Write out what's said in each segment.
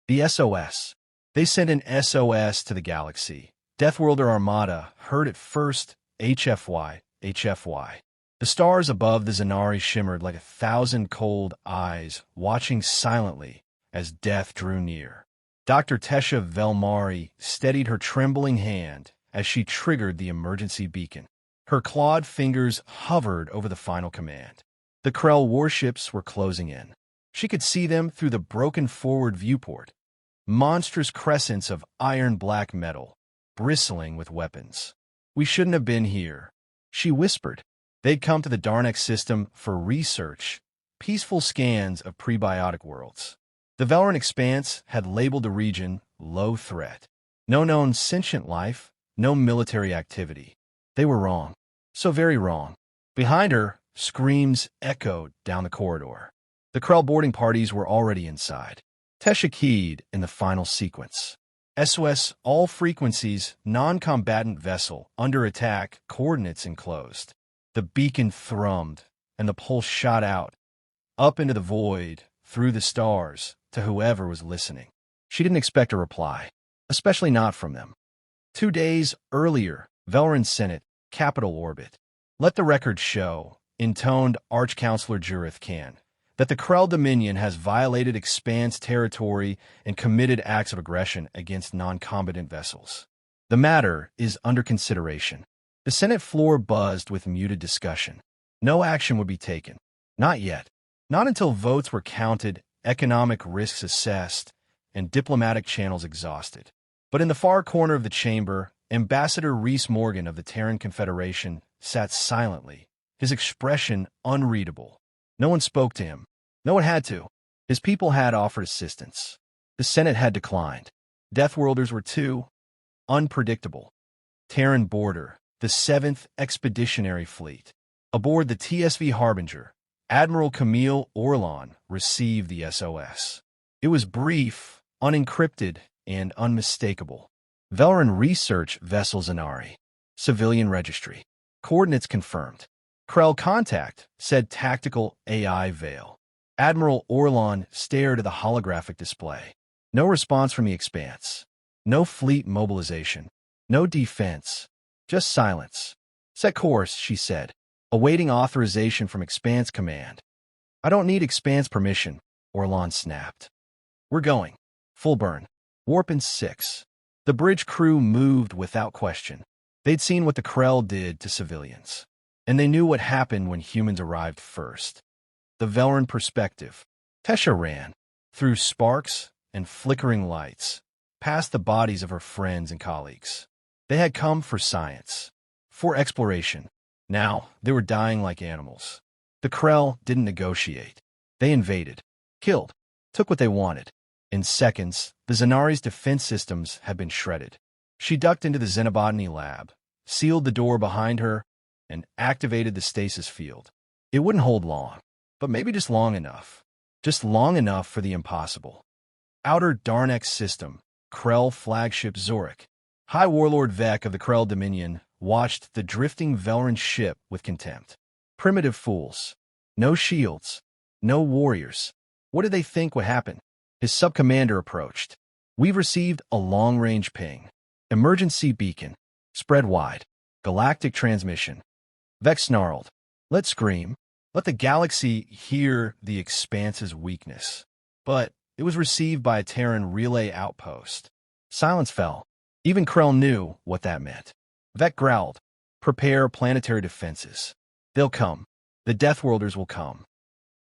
The SOS. They sent an SOS to the galaxy. Deathworlder Armada heard it first. HFY, HFY. The stars above the Zanari shimmered like 1,000 cold eyes, watching silently as death drew near. Dr. Tesha Velmari steadied her trembling hand as she triggered the emergency beacon. Her clawed fingers hovered over the final command. The Krell warships were closing in. She could see them through the broken forward viewport. Monstrous crescents of iron-black metal, bristling with weapons. "We shouldn't have been here," she whispered. They'd come to the Darnex system for research, peaceful scans of prebiotic worlds. The Valoran Expanse had labeled the region low threat. No known sentient life, no military activity. They were wrong. So very wrong. Behind her, screams echoed down the corridor. The Krell boarding parties were already inside. Tesha keyed in the final sequence. SOS, all frequencies, non-combatant vessel, under attack, coordinates enclosed. The beacon thrummed, and the pulse shot out, up into the void, through the stars, to whoever was listening. She didn't expect a reply, especially not from them. 2 days earlier, Valoran Senate, Capital Orbit. "Let the record show," intoned Arch-Counselor Jurith Khan, "that the Krell Dominion has violated Expanse territory and committed acts of aggression against non-combatant vessels. The matter is under consideration." The Senate floor buzzed with muted discussion. No action would be taken. Not yet. Not until votes were counted, economic risks assessed, and diplomatic channels exhausted. But in the far corner of the chamber, Ambassador Reese Morgan of the Terran Confederation sat silently, his expression unreadable. No one spoke to him. No one had to. His people had offered assistance. The Senate had declined. Deathworlders were too unpredictable. Terran border, the 7th Expeditionary Fleet. Aboard the TSV Harbinger, Admiral Camille Orlon received the SOS. It was brief, unencrypted, and unmistakable. Valoran Research Vessel Zanari. Civilian Registry. Coordinates confirmed. Krell contact, said tactical AI veil. Admiral Orlon stared at the holographic display. No response from the Expanse. No fleet mobilization. No defense. Just silence. "Set course," she said, awaiting authorization from Expanse Command. "I don't need Expanse permission," Orlon snapped. "We're going. Full burn. Warp in 6. The bridge crew moved without question. They'd seen what the Krell did to civilians. And they knew what happened when humans arrived first. The Valoran perspective. Tesha ran, through sparks and flickering lights, past the bodies of her friends and colleagues. They had come for science, for exploration. Now, they were dying like animals. The Krell didn't negotiate. They invaded, killed, took what they wanted. In seconds, the Zanari's defense systems had been shredded. She ducked into the Xenobotany lab, sealed the door behind her, and activated the stasis field. It wouldn't hold long, but maybe just long enough. Just long enough for the impossible. Outer Darnex system, Krell flagship Zorik. High Warlord Vek of the Krell Dominion watched the drifting Valoran ship with contempt. Primitive fools. No shields. No warriors. What did they think would happen? His sub-commander approached. "We've received a long-range ping. Emergency beacon. Spread wide. Galactic transmission." Vek snarled. "Let's scream. Let the galaxy hear the Expanse's weakness." But it was received by a Terran relay outpost. Silence fell. Even Krell knew what that meant. Vek growled. "Prepare planetary defenses. They'll come. The Deathworlders will come."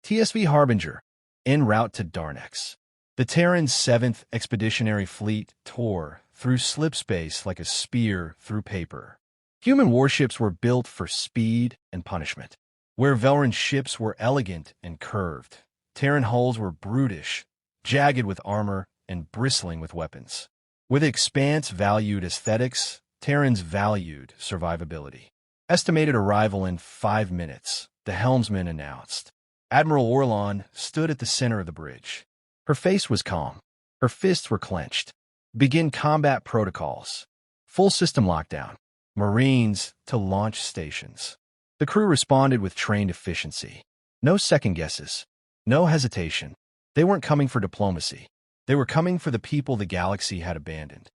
TSV Harbinger, en route to Darnex. The Terran 7th Expeditionary Fleet tore through slipspace like a spear through paper. Human warships were built for speed and punishment. Where Valoran ships were elegant and curved, Terran hulls were brutish, jagged with armor and bristling with weapons. Where the Expanse valued aesthetics, Terrans valued survivability. Estimated arrival in 5 minutes, the helmsman announced. Admiral Orlon stood at the center of the bridge. Her face was calm. Her fists were clenched. "Begin combat protocols. Full system lockdown. Marines to launch stations." The crew responded with trained efficiency. No second guesses. No hesitation. They weren't coming for diplomacy. They were coming for the people the galaxy had abandoned.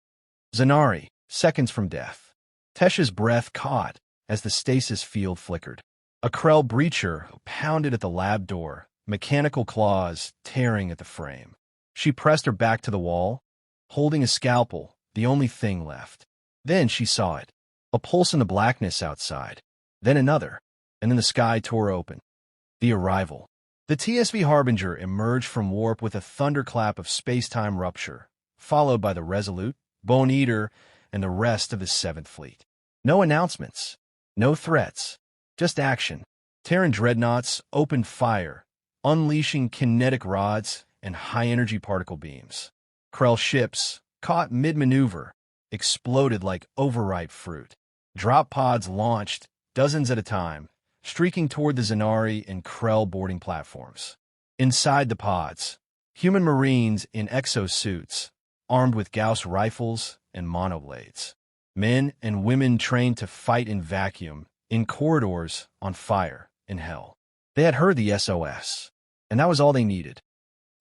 Zanari, seconds from death. Tesh's breath caught as the stasis field flickered. A Krell breacher pounded at the lab door, mechanical claws tearing at the frame. She pressed her back to the wall, holding a scalpel, the only thing left. Then she saw it. A pulse in the blackness outside. Then another. And then the sky tore open. The arrival. The TSV Harbinger emerged from warp with a thunderclap of space-time rupture, followed by the Resolute, Bone Eater, and the rest of the 7th Fleet. No announcements. No threats. Just action. Terran dreadnoughts opened fire, unleashing kinetic rods and high-energy particle beams. Krell ships, caught mid-maneuver, exploded like overripe fruit. Drop pods launched, dozens at a time, streaking toward the Zanari and Krell boarding platforms. Inside the pods, human Marines in exosuits, armed with Gauss rifles and monoblades. Men and women trained to fight in vacuum, in corridors, on fire, in hell. They had heard the SOS, and that was all they needed.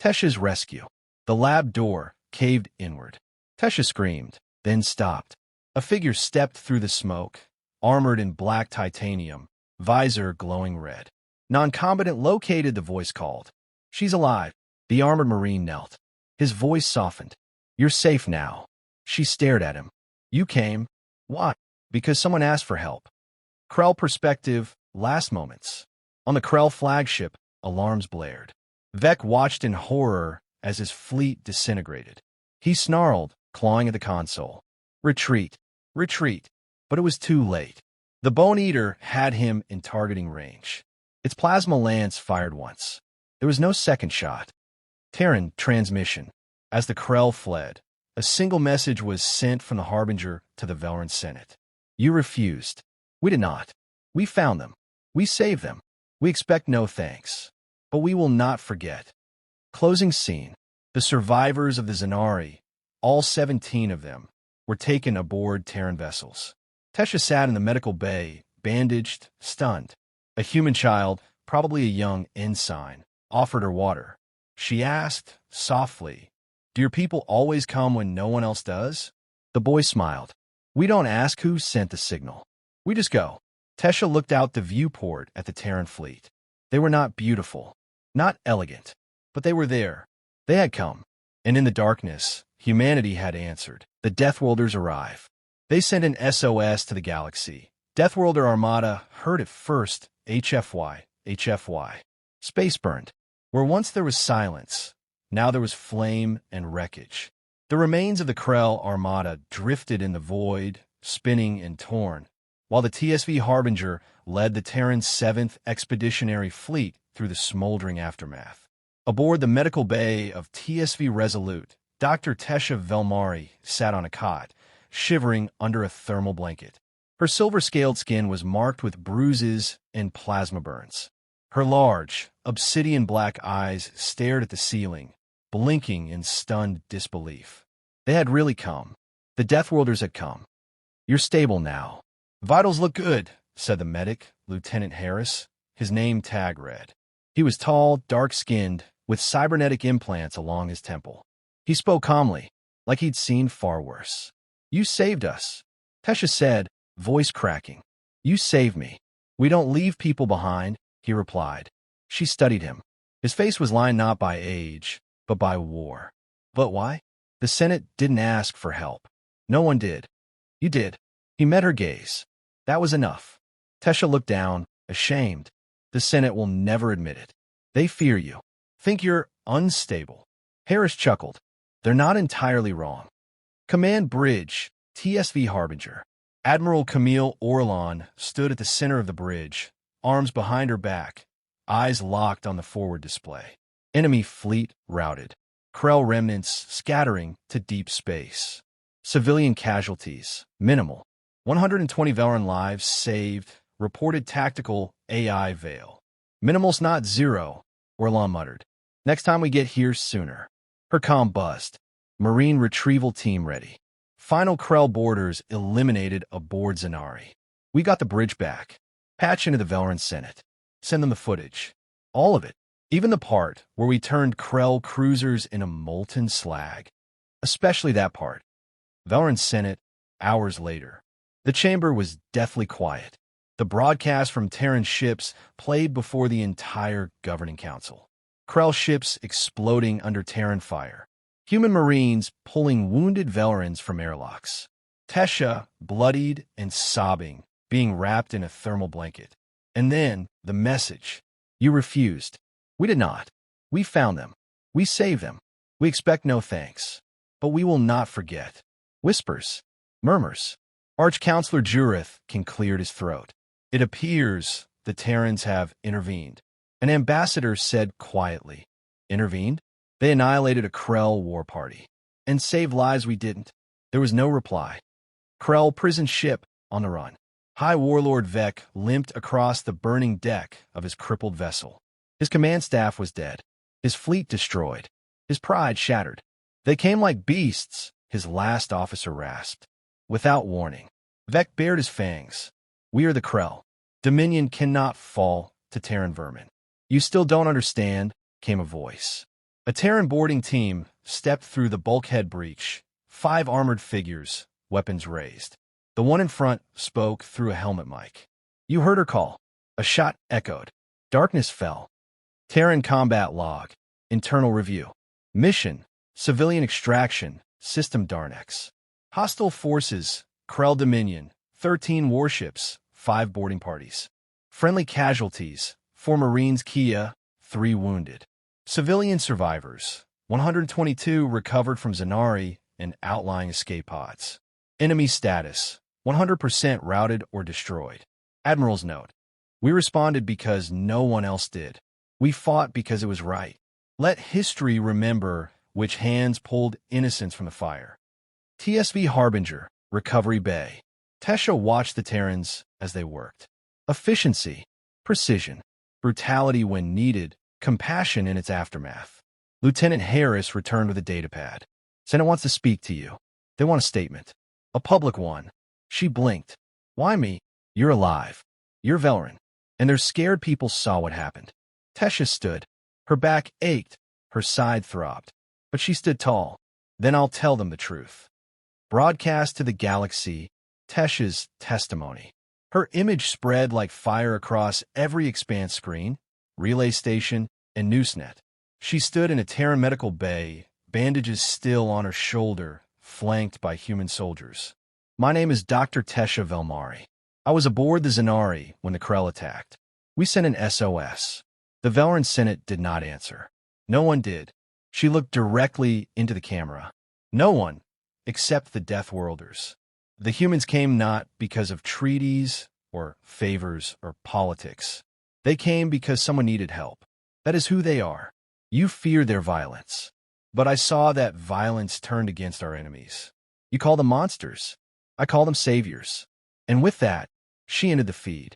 Tesh's rescue. The lab door caved inward. Tesha screamed, then stopped. A figure stepped through the smoke, armored in black titanium, visor glowing red. Non-combatant located, the voice called. She's alive. The armored Marine knelt. His voice softened. You're safe now. She stared at him. You came. Why? Because someone asked for help. Krell perspective, last moments. On the Krell flagship, alarms blared. Vec watched in horror as his fleet disintegrated. He snarled, clawing at the console. Retreat. Retreat. But it was too late. The Bone Eater had him in targeting range. Its plasma lance fired once. There was no second shot. Terran transmission. As the Krell fled, a single message was sent from the Harbinger to the Velran Senate. You refused. We did not. We found them. We saved them. We expect no thanks. But we will not forget. Closing scene. The survivors of the Zanari, all 17 of them, were taken aboard Terran vessels. Tesha sat in the medical bay, bandaged, stunned. A human child, probably a young ensign, offered her water. She asked, softly, "Do your people always come when no one else does?" The boy smiled. "We don't ask who sent the signal. We just go." Tesha looked out the viewport at the Terran fleet. They were not beautiful, not elegant, but they were there. They had come. And in the darkness, humanity had answered. The Deathworlders arrive. They sent an SOS to the galaxy. Deathworlder Armada heard it first. HFY, HFY. Space burned. Where once there was silence, now there was flame and wreckage. The remains of the Krell Armada drifted in the void, spinning and torn, while the TSV Harbinger led the Terran 7th Expeditionary Fleet through the smoldering aftermath. Aboard the medical bay of TSV Resolute, Dr. Tesha Velmari sat on a cot, shivering under a thermal blanket. Her silver-scaled skin was marked with bruises and plasma burns. Her large, obsidian-black eyes stared at the ceiling, blinking in stunned disbelief. They had really come. The Deathworlders had come. "You're stable now." "Vitals look good," said the medic, Lieutenant Harris, his name tag read. He was tall, dark-skinned, with cybernetic implants along his temple. He spoke calmly, like he'd seen far worse. "You saved us," Tesha said, voice cracking. "You saved me. We don't leave people behind," he replied. She studied him. His face was lined not by age, but by war. But why? The Senate didn't ask for help. No one did. You did. He met her gaze. That was enough. Tesha looked down, ashamed. The Senate will never admit it. They fear you. Think you're unstable. Harris chuckled. They're not entirely wrong. Command Bridge, TSV Harbinger. Admiral Camille Orlon stood at the center of the bridge, arms behind her back, eyes locked on the forward display. Enemy fleet routed. Krell remnants scattering to deep space. Civilian casualties, minimal. 120 Velran lives saved. Reported tactical AI veil. Minimal's not zero, Orlon muttered. Next time we get here sooner. Her comm buzzed. Marine retrieval team ready. Final Krell boarders eliminated aboard Zanari. We got the bridge back. Patch into the Velran Senate. Send them the footage. All of it. Even the part where we turned Krell cruisers into molten slag. Especially that part. Valoran sent it hours later. The chamber was deathly quiet. The broadcast from Terran ships played before the entire Governing Council. Krell ships exploding under Terran fire. Human Marines pulling wounded Valerans from airlocks. Tesha, bloodied and sobbing, being wrapped in a thermal blanket. And then, the message. You refused. We did not. We found them. We saved them. We expect no thanks. But we will not forget. Whispers. Murmurs. Arch-Counselor Jurith can clear his throat. It appears the Terrans have intervened. An ambassador said quietly. Intervened? They annihilated a Krell war party. And saved lives we didn't. There was no reply. Krell prison ship on the run. High Warlord Vec limped across the burning deck of his crippled vessel. His command staff was dead. His fleet destroyed. His pride shattered. They came like beasts, his last officer rasped. Without warning. Vec bared his fangs. We are the Krell. Dominion cannot fall to Terran vermin. You still don't understand, came a voice. A Terran boarding team stepped through the bulkhead breach. 5 armored figures, weapons raised. The one in front spoke through a helmet mic. You heard her call. A shot echoed. Darkness fell. Terran combat log. Internal review. Mission. Civilian extraction. System Darnex. Hostile forces. Krell Dominion. 13 warships. 5 boarding parties. Friendly casualties. 4 Marines Kia. 3 wounded. Civilian survivors. 122 recovered from Zanari and outlying escape pods. Enemy status. 100% routed or destroyed. Admiral's note. We responded because no one else did. We fought because it was right. Let history remember which hands pulled innocence from the fire. TSV Harbinger, Recovery Bay. Tesha watched the Terrans as they worked. Efficiency, precision, brutality when needed, compassion in its aftermath. Lieutenant Harris returned with a datapad. Senate wants to speak to you. They want a statement. A public one. She blinked. Why me? You're alive. You're Valoran. And their scared people saw what happened. Tesha stood. Her back ached. Her side throbbed. But she stood tall. Then I'll tell them the truth. Broadcast to the galaxy, Tesha's testimony. Her image spread like fire across every expanse screen, relay station, and newsnet. She stood in a Terran medical bay, bandages still on her shoulder, flanked by human soldiers. My name is Dr. Tesha Velmari. I was aboard the Zanari when the Krell attacked. We sent an SOS. The Valoran Senate did not answer. No one did. She looked directly into the camera. No one, except the Deathworlders. The humans came not because of treaties or favors or politics. They came because someone needed help. That is who they are. You fear their violence. But I saw that violence turned against our enemies. You call them monsters. I call them saviors. And with that, she ended the feed.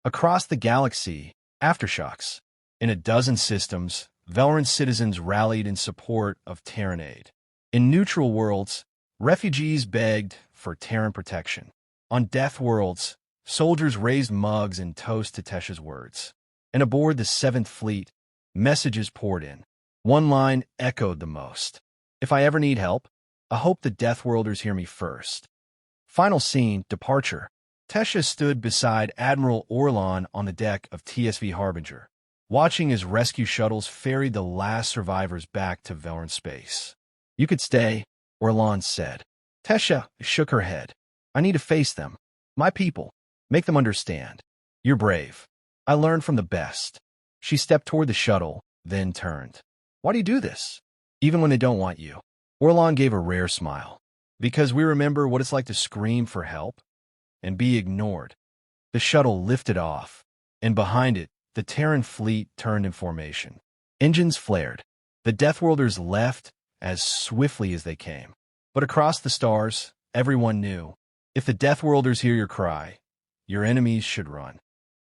Across the galaxy, aftershocks. In a dozen systems, Valoran citizens rallied in support of Terran aid. In neutral worlds, refugees begged for Terran protection. On death worlds, soldiers raised mugs and toast to Tesha's words. And aboard the 7th Fleet, messages poured in. One line echoed the most. If I ever need help, I hope the Deathworlders hear me first. Final scene, departure. Tesha stood beside Admiral Orlon on the deck of TSV Harbinger, watching as rescue shuttles ferried the last survivors back to Valoran space. You could stay, Orlon said. Tesha shook her head. I need to face them. My people. Make them understand. You're brave. I learned from the best. She stepped toward the shuttle, then turned. Why do you do this? Even when they don't want you. Orlon gave a rare smile. Because we remember what it's like to scream for help and be ignored. The shuttle lifted off, and behind it, the Terran fleet turned in formation. Engines flared. The Deathworlders left as swiftly as they came. But across the stars, everyone knew. If the Deathworlders hear your cry, your enemies should run.